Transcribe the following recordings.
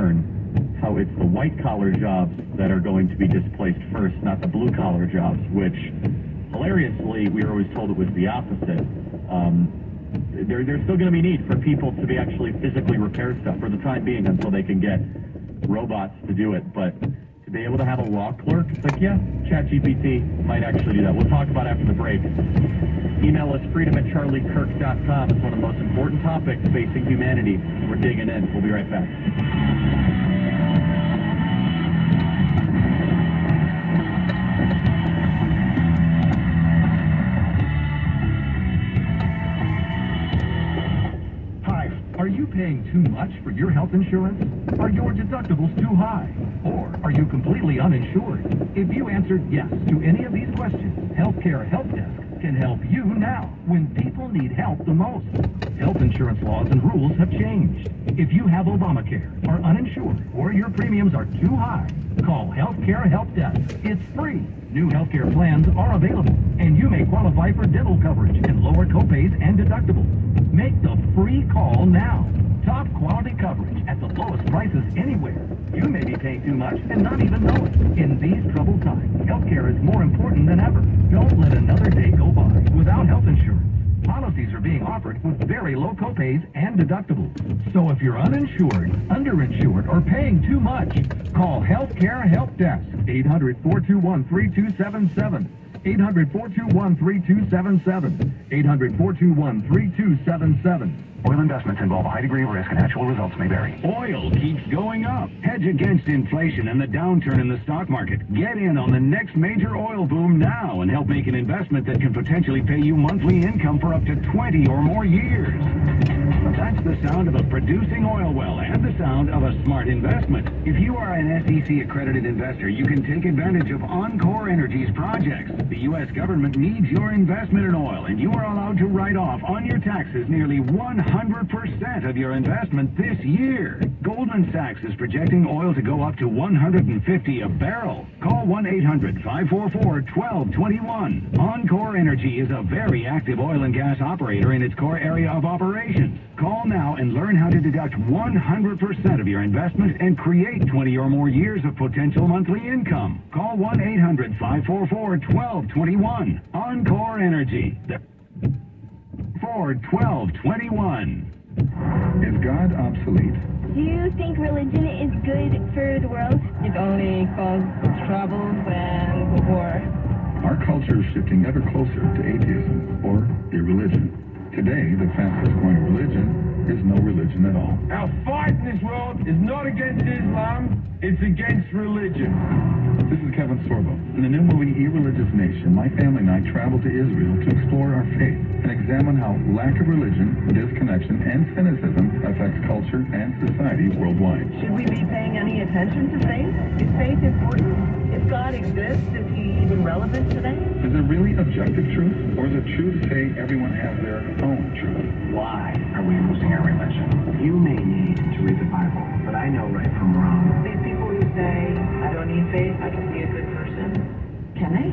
concern, how it's the white-collar jobs that are going to be displaced first, not the blue-collar jobs, which, hilariously, we were always told it was the opposite. There's still going to be need for people to be actually physically repair stuff for the time being until they can get robots to do it, but to be able to have a law clerk, it's like, yeah, ChatGPT might actually do that. We'll talk about it after the break. Email us freedom@charliekirk.com. It's one of the most important topics facing humanity. We're digging in. We'll be right back. Are you paying too much for your health insurance? Are your deductibles too high? Or are you completely uninsured? If you answered yes to any of these questions, Healthcare Help Desk can help you now when people need help the most. Health insurance laws and rules have changed. If you have Obamacare, are uninsured, or your premiums are too high, call Healthcare Help Desk. It's free. New healthcare plans are available, and you may qualify for dental coverage and lower copays and deductibles. Make the free call now. Top quality coverage at the lowest prices anywhere. You may be paying too much and not even know it. In these troubled times, healthcare is more important than ever. Don't let another day go by without health insurance. Policies are being offered with very low copays and deductibles. So if you're uninsured, underinsured, or paying too much, call Healthcare Help Desk. 800-421-3277. 800-421-3277. 800-421-3277. Oil investments involve a high degree of risk and actual results may vary. Oil keeps going up. Hedge against inflation and the downturn in the stock market. Get in on the next major oil boom now and help make an investment that can potentially pay you monthly income for up to 20 or more years. That's the sound of a producing oil well and the sound of a smart investment. If you are an SEC accredited investor, you can take advantage of Encore Energy's projects. The U.S. government needs your investment in oil, and you are allowed to write off on your taxes nearly 100% of your investment this year. Goldman Sachs is projecting oil to go up to $150 a barrel. Call 1-800-544-1221. Encore Energy is a very active oil and gas operator in its core area of operations. Call now and learn how to deduct 100% of your investment and create 20 or more years of potential monthly income. Call 1-800-544-1221. Encore Energy. For 1221. Is God obsolete? Do you think religion is good for the world? It only causes troubles and war. Our culture is shifting ever closer to atheism, or irreligion. Today, the fastest growing religion is no religion at all. Our fight in this world is not against Islam, it's against religion. This is Kevin Sorbo. In the new movie Irreligious Nation, my family and I traveled to Israel to explore our faith and examine how lack of religion, disconnection, and cynicism affects culture and society worldwide. Should we be paying any attention to faith? Is faith important? If God exists, is he even relevant today? Is there really objective truth? Or is it true to say everyone has their own truth? Why are we losing our religion? You may need to read the Bible, but I know right from wrong. These people who say, I don't need faith, I can be a good person. Can they?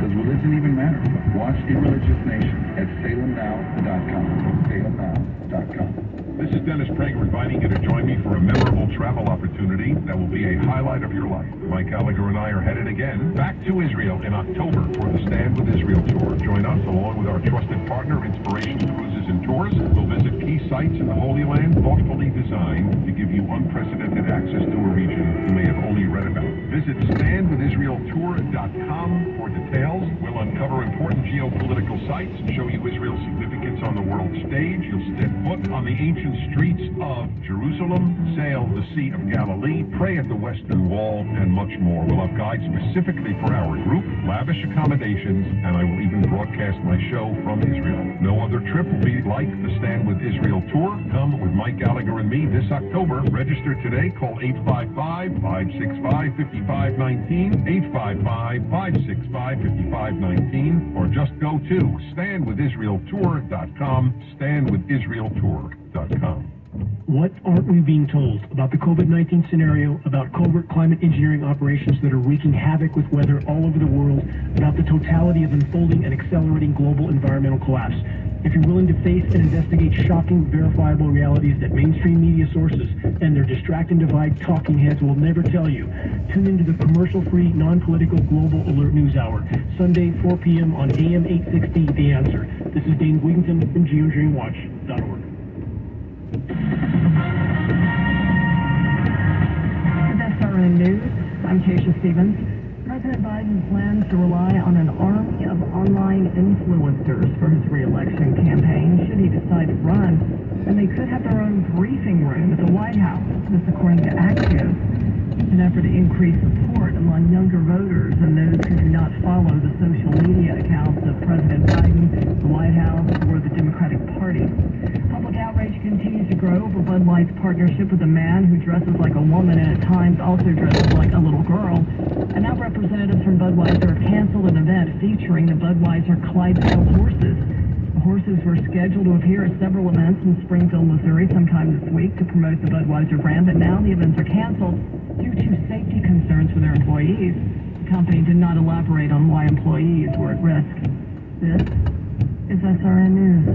Does religion even matter? Watch Irreligious Nation at salemnow.com. salemnow.com. This is Dennis Prager inviting you to join me for a memorable travel opportunity that will be a highlight of your life. Mike Gallagher and I are headed again back to Israel in October for the Stand with Israel tour. Join us along with our trusted partner, Inspirations Cruises and Tours. We'll visit key sites in the Holy Land, thoughtfully designed to give you unprecedented access to a region you may have only read about. Visit standwithisraeltour.com for details. We'll uncover important geopolitical sites and show you Israel's significance on the world stage. You'll step foot on the ancient streets of Jerusalem, sail the Sea of Galilee, pray at the Western Wall, and much more. We'll have guides specifically for our group, lavish accommodations, and I will even broadcast my show from Israel. No other trip will be like the Stand with Israel tour. Come with Mike Gallagher and me this October. Register today. Call 855-565-5519, 855-565-5519, or just go to standwithisraeltour.com, standwithisraeltour.com. What aren't we being told about the COVID-19 scenario, about covert climate engineering operations that are wreaking havoc with weather all over the world, about the totality of unfolding and accelerating global environmental collapse? If you're willing to face and investigate shocking, verifiable realities that mainstream media sources and their distract and divide talking heads will never tell you, tune into the commercial-free, non-political Global Alert News Hour, Sunday, 4 p.m. on AM 860, The Answer. This is Dane Wigington from geoengineeringwatch.org. With SRN News, I'm Keisha Stevens. President Biden plans to rely on an army of online influencers for his re-election campaign should he decide to run, and they could have their own briefing room at the White House. This according to Axios. It's an effort to increase support among younger voters and those who do not follow the social media accounts of President Biden, the White House, or the Democratic Party. Public outrage continues to grow over Bud Light's partnership with a man who dresses like a woman and at times also dresses like a little girl. And now representatives from Budweiser have canceled an event featuring the Budweiser Clydesdale horses. The horses were scheduled to appear at several events in Springfield, Missouri sometime this week to promote the Budweiser brand, but now the events are canceled due to safety concerns for their employees. The company did not elaborate on why employees were at risk. This is SRN News.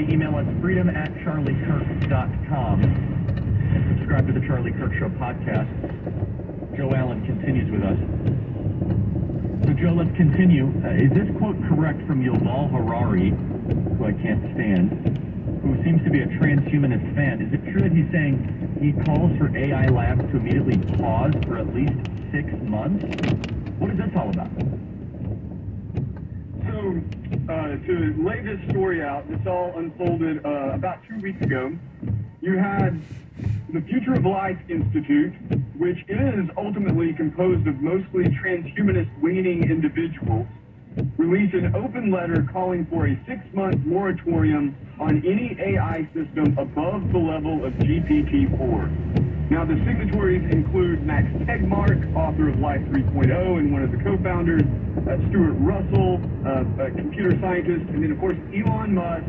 Email us freedom@charliekirk.com and subscribe to the Charlie Kirk Show podcast. Joe Allen continues with us. So Joe, let's continue. Is this quote correct from Yuval Harari, who I can't stand, who seems to be a transhumanist fan? Is it true that he's saying he calls for AI labs to immediately pause for at least 6 months? What is this all about? So, to lay this story out, this all unfolded about 2 weeks ago. You had the Future of Life Institute, which is ultimately composed of mostly transhumanist-leaning individuals, release an open letter calling for a 6-month moratorium on any AI system above the level of GPT-4. Now, the signatories include Max Tegmark, author of Life 3.0 and one of the co-founders, Stuart Russell, a computer scientist, and then, of course, Elon Musk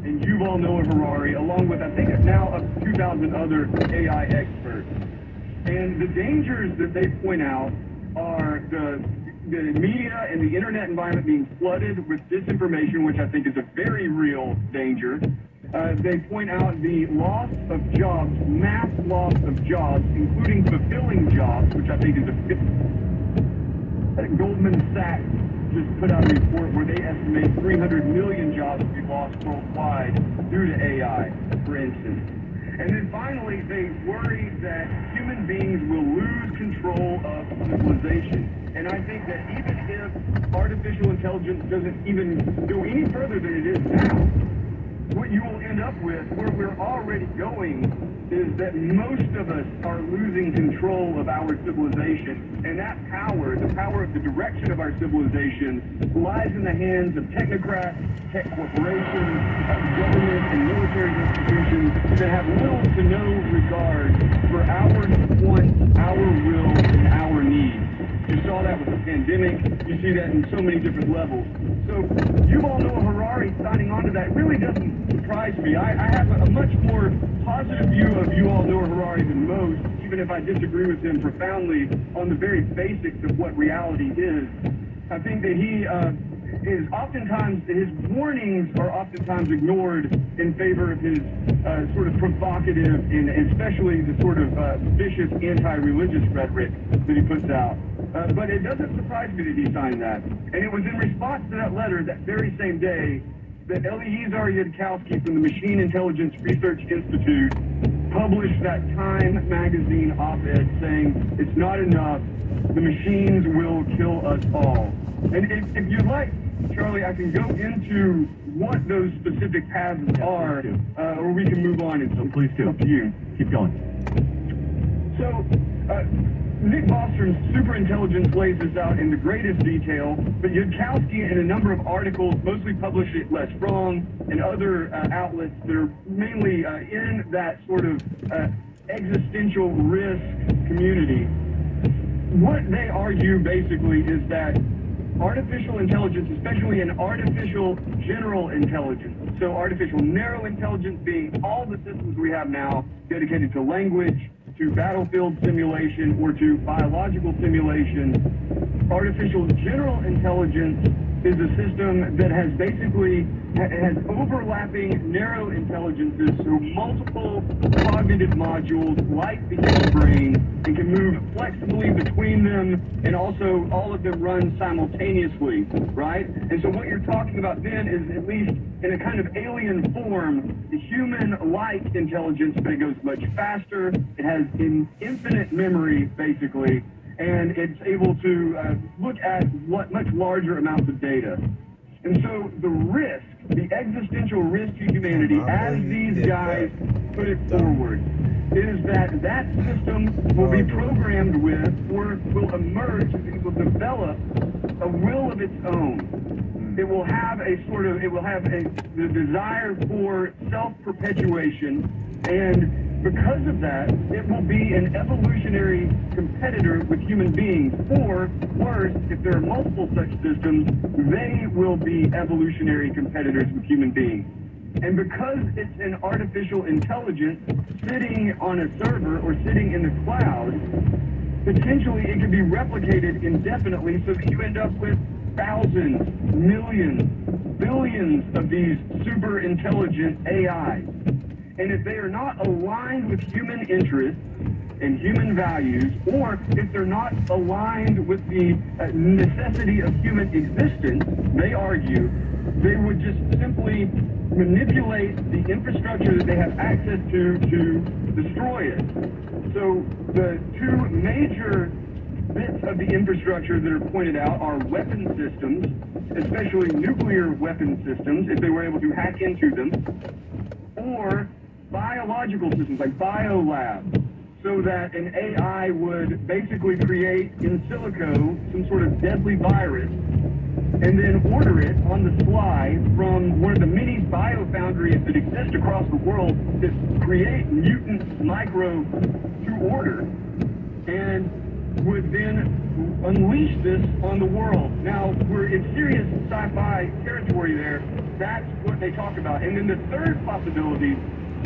and Yuval Noah Harari, along with, I think, now up to 2,000 other AI experts. And the dangers that they point out are the media and the internet environment being flooded with disinformation, which I think is a very real danger. They point out the loss of jobs, mass loss of jobs, including fulfilling jobs, which I think is a... Goldman Sachs just put out a report where they estimate 300 million jobs to be lost worldwide due to AI, for instance. And then finally, they worry that human beings will lose control of civilization. And I think that even if artificial intelligence doesn't even go any further than it is now, what you will end up with, where we're already going, is that most of us are losing control of our civilization. And that power, the power of the direction of our civilization, lies in the hands of technocrats, tech corporations, government and military institutions that have little to no regard for our wants, our will, and our needs. You saw that with the pandemic. You see that in so many different levels. So Yuval Noah Harari signing on to that really doesn't surprise me. I have a much more positive view of Yuval Noah Harari than most, even if I disagree with him profoundly on the very basics of what reality is. I think that he is oftentimes, his warnings are oftentimes ignored in favor of his sort of provocative and especially the sort of vicious anti-religious rhetoric that he puts out. But it doesn't surprise me that he signed that. And it was in response to that letter that very same day that Eliezer Yudkowsky from the Machine Intelligence Research Institute published that Time magazine op-ed saying, "It's not enough, the machines will kill us all." And if you'd like, Charlie, I can go into what those specific paths are, or we can move on. So please do. Up to you. Keep going. So, Nick Bostrom's superintelligence lays this out in the greatest detail, but Yudkowsky in a number of articles, mostly published at Les Strong and other outlets that are mainly in that sort of existential risk community, what they argue basically is that artificial intelligence, especially an artificial general intelligence. So artificial narrow intelligence being all the systems we have now dedicated to language, to battlefield simulation, or to biological simulation. Artificial general intelligence is a system that has basically has overlapping narrow intelligences, so multiple cognitive modules like the human brain, and can move flexibly between them, and also all of them run simultaneously, right? And so what you're talking about then is, at least in a kind of alien form, the human-like intelligence, but it goes much faster, it has infinite memory, basically, and it's able to look at much larger amounts of data. And so the risk, the existential risk to humanity, as these guys put it forward, is that that system will be programmed with, or will emerge, it will develop a will of its own. It will have a sort of, the desire for self-perpetuation, and because of that, it will be an evolutionary competitor with human beings. Or, worse, if there are multiple such systems, they will be evolutionary competitors with human beings. And because it's an artificial intelligence sitting on a server or sitting in the cloud, potentially it can be replicated indefinitely, so that you end up with thousands, millions, billions of these super intelligent AIs. And if they are not aligned with human interests and human values, or if they're not aligned with the necessity of human existence, they argue, they would just simply manipulate the infrastructure that they have access to destroy it. So the two major bits of the infrastructure that are pointed out are weapon systems, especially nuclear weapon systems, if they were able to hack into them, or biological systems like biolabs, so that an AI would basically create in silico some sort of deadly virus and then order it on the fly from one of the many biofoundries that exist across the world that create mutant micro to order, and would then unleash this on the world. Now, we're in serious sci-fi territory there. That's what they talk about. And then the third possibility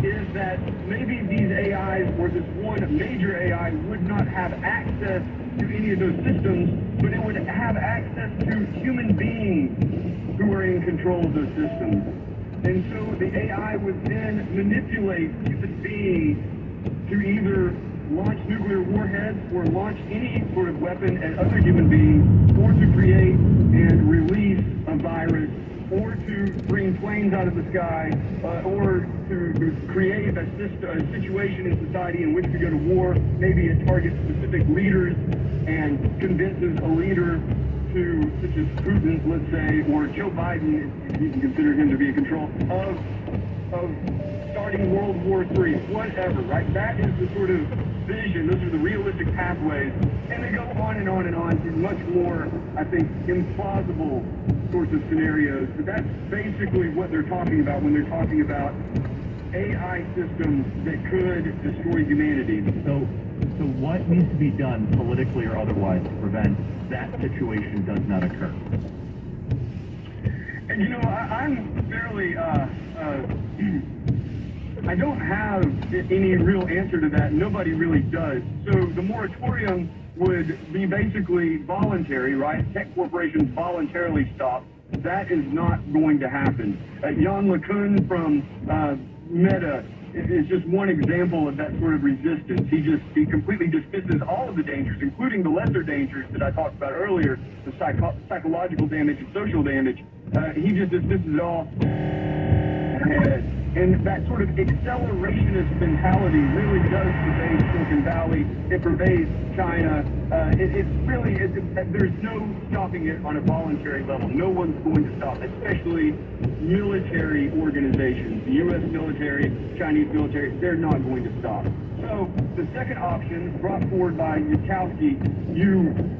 is that maybe these AIs, or this one major AI, would not have access to any of those systems, but it would have access to human beings who are in control of those systems. And so the AI would then manipulate human beings to either launch nuclear warheads or launch any sort of weapon at other human beings, or to create and release a virus, or to bring planes out of the sky, or to create a situation in society in which we go to war. Maybe it targets specific leaders and convinces a leader to, such as Putin, let's say, or Joe Biden, if you can consider him to be in control, of starting World War III, whatever, right? That is the sort of vision. Those are the realistic pathways. And they go on and on and on to much more, I think, implausible sorts of scenarios. But that's basically what they're talking about when they're talking about AI systems that could destroy humanity. So what needs to be done, politically or otherwise, to prevent that situation does not occur? And you know, I'm fairly, I don't have any real answer to that. Nobody really does. So the moratorium would be basically voluntary, right? Tech corporations voluntarily stop. That is not going to happen. Jan LeCun from Meta is just one example of that sort of resistance. He completely dismisses all of the dangers, including the lesser dangers that I talked about earlier, the psychological damage and social damage. He just dismisses it all ahead. And that sort of accelerationist mentality really does pervade Silicon Valley. It pervades China. There's no stopping it on a voluntary level. No one's going to stop, especially military organizations. The U.S. military, Chinese military, they're not going to stop. So the second option brought forward by Yudkowsky,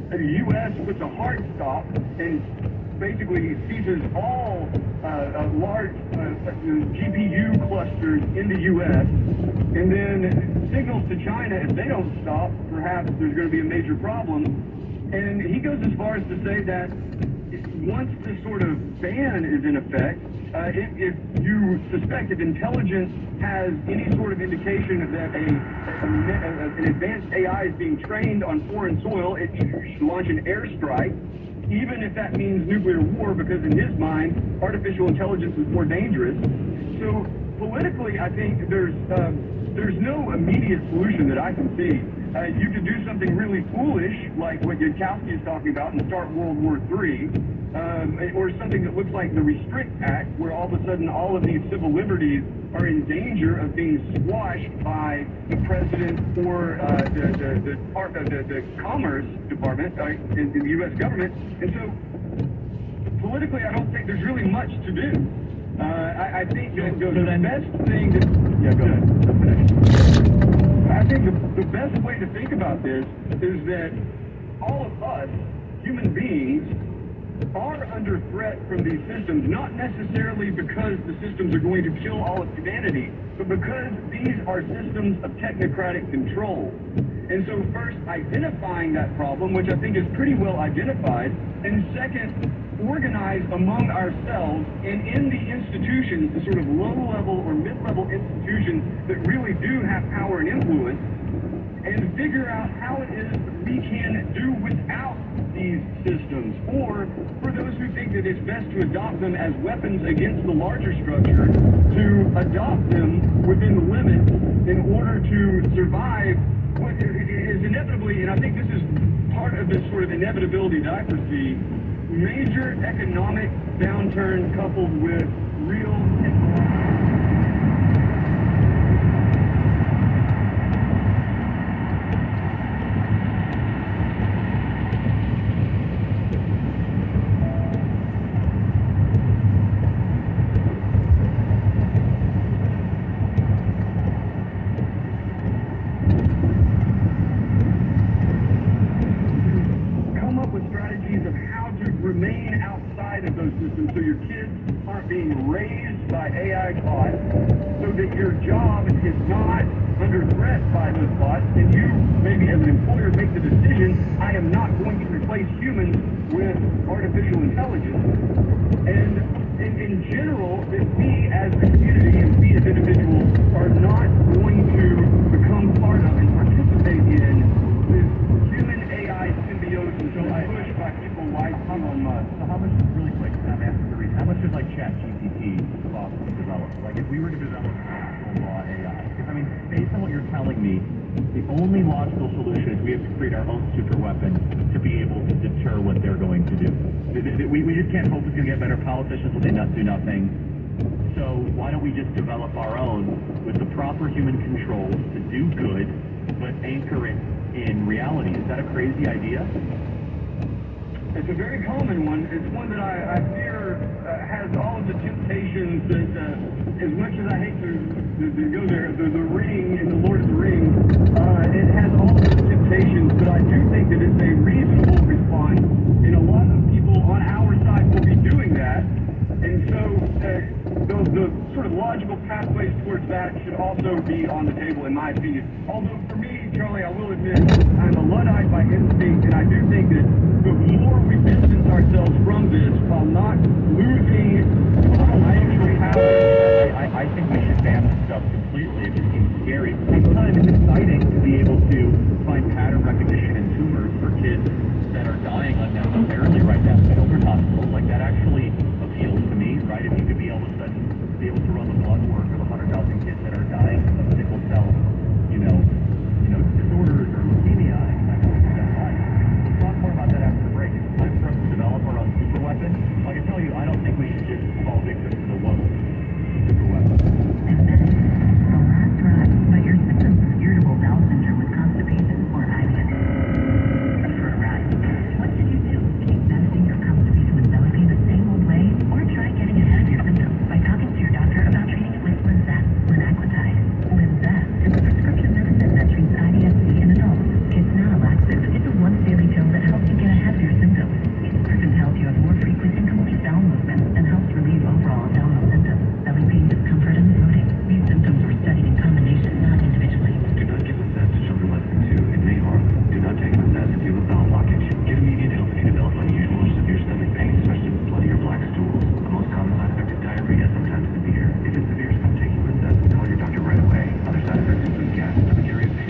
the U.S. puts a hard stop and basically seizes all large GPU clusters in the U.S. and then signals to China, if they don't stop, perhaps there's going to be a major problem. And he goes as far as to say that once this sort of ban is in effect, if you suspect if intelligence has any sort of indication that an advanced AI is being trained on foreign soil, it should launch an airstrike, even if that means nuclear war, because in his mind, artificial intelligence is more dangerous. So politically, I think there's no immediate solution that I can see. You could do something really foolish, like what Yudkowsky is talking about, and start World War III, or something that looks like the Restrict Act, where all of a sudden all of these civil liberties are in danger of being squashed by the president or the Commerce Department in the U.S. government. And so, politically, I don't think there's really much to do. I think the best thing that... Yeah, go ahead. I think the best way to think about this is that all of us, human beings, are under threat from these systems, not necessarily because the systems are going to kill all of humanity, but because these are systems of technocratic control. And so first, identifying that problem, which I think is pretty well identified, and second, organize among ourselves and in the institutions, the sort of low-level or mid-level institutions that really do have power and influence, and figure out how it is we can do without these systems, or for those who think that it's best to adopt them as weapons against the larger structure, to adopt them within the limits in order to survive what is inevitably, and I think this is part of this sort of inevitability that I foresee, major economic downturn coupled with real remain outside of those systems so your kids aren't being raised by AI bots, so that your job is not under threat by those bots, and you, maybe as an employer, make the decision, I am not going to replace humans with artificial intelligence. And in general, that we as a community and we as individuals are not going to become part of and participate in this human AI symbiosis pushed by people like Elon Musk. So how much, really quick, I'm asking the reason, how much does like ChatGPT cost to develop? Like if we were to develop full raw AI, because I mean, based on what you're telling me, the only logical solution is we have to create our own super weapon to be able to deter what they're going to do. We just can't hope it's going to get better politicians when they do nothing. So why don't we just develop our own with the proper human controls to do good, but anchor it in reality? Is that a crazy idea? It's a very common one. It's one that I fear has all of the temptations that, as much as I hate to go there, the Ring and the Lord of the Rings, it has all of the temptations, but I do think that it's a reasonable response, and a lot of people on our side will be doing that, and so the sort of logical pathways towards that should also be on the table, in my opinion. Although for me, Charlie, I will admit, I'm a Luddite by instinct, and I do think that the more we distance ourselves from this while not losing financial power, I think we should ban this stuff completely. It just seems scary. At the same time, it's exciting to be able to find pattern recognition in tumors for kids that are dying unnecessarily right now in children's hospitals. Like that actually